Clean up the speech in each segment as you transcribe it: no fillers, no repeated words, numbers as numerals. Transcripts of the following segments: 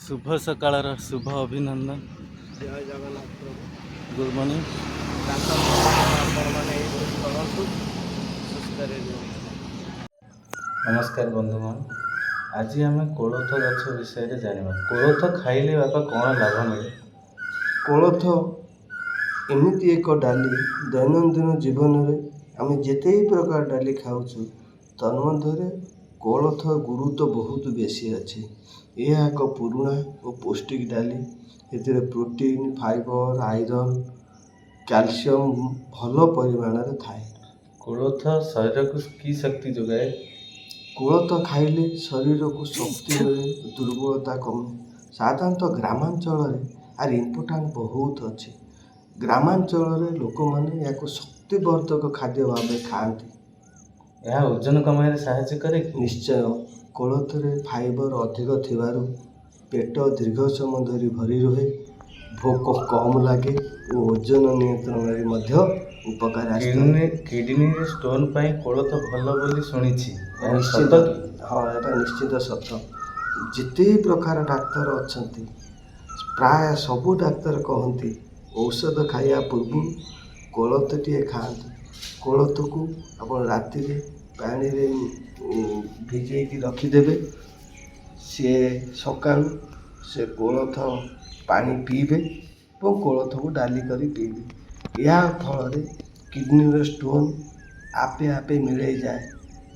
शुभ सकाळ शुभ अभिनंदन। जय जगन्नाथ प्रभु। Good morning. नमस्कार बंधुगण, आज आम कोलथ गछ विषय जाना। कोलथ खाइले बापा कौन लाभ मिले? कोलथ एमती एक डाली दैनंदिन जीवन में आम जिते प्रकार डाली खाऊँ तन्मध्य कोलथ गुरुत्व बहुत बेसी अच्छे। यह एक पुराना और पौष्टिक डाली। ए प्रोटीन, फाइबर, आयरन, कैल्शियम भल परिमाण थाए। कोलथ शरीर को की शक्ति जोगाए? कोलथ खाइले शरीर को शक्ति मिले, दुर्बलता कमे। साधारणतः ग्रामांचल आर इम्पोर्टाट बहुत अच्छे। ग्रामांचल लोक मैंने या शक्तिवर्धक खाद्य भाव खाती। यह ओजन कमाई साहाय्य करे? निश्चय। कोलथ रे फाइबर अधिक थिबारु पेट दीर्घ समय धरी भरी रहे, भोक कम लगे और ओजन नियंत्रण में उपकार। किडनी स्टोन पाई कोलथ भल बोली सुनिछि। निश्चित। हाँ, यहाँ निश्चित सत। जिते प्रकार डाक्तर अच्छा प्राय सबू डाक्तर कहते औषध खाया पूर्व कोलथ टे खाते। कोलथ को आप राति पानी रे भिजे रखिदेवे। सी सका से कोलथ पानी पीबे और कोलथ को डाली कर पीबे। या फल किडनी स्टोन आपे आपे मिले जाए।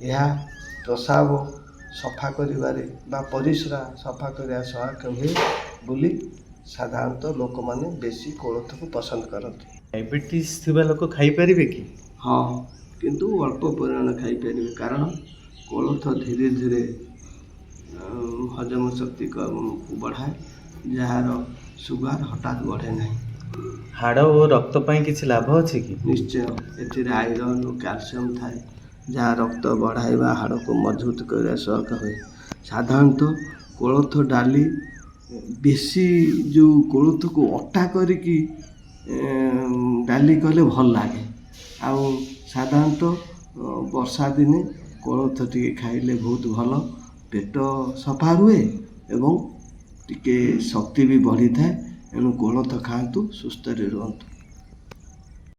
यह प्रसाव सफा करिबारे बा परिस्रा सफा करिया सहायक हुए बोली साधारणतः लोक माने बेसी कोलथ को पसंद करते। डायबिटीज थिबा लोक खाई परिबे कि? हाँ, किंतु अल्प परिमाण खाई परिबे, कारण कोलथ धीरे धीरे हजम शक्ति को बढ़ाए, जार सुगार हठात बढ़े ना। हाड़ और रक्त पाई किछि लाभ अछि कि? निश्चय। एथिरे आयरन और कैल्शियम थाए, जहाँ रक्त बढ़ाइबा हाड़ को मजबूत करने सहायक हुए। साधारणतः कोलथ डाली बेसी जो कोलथ को अटा करिकी डाली कले भल लगे। आउ साधारणतः वर्षा दिने कोलथ टी खाइले बहुत भल, पेट सफा रुए एवं टिके शक्ति भी बढ़ी थाए। एणु कोलथ खातु, सुस्थ रुहतु।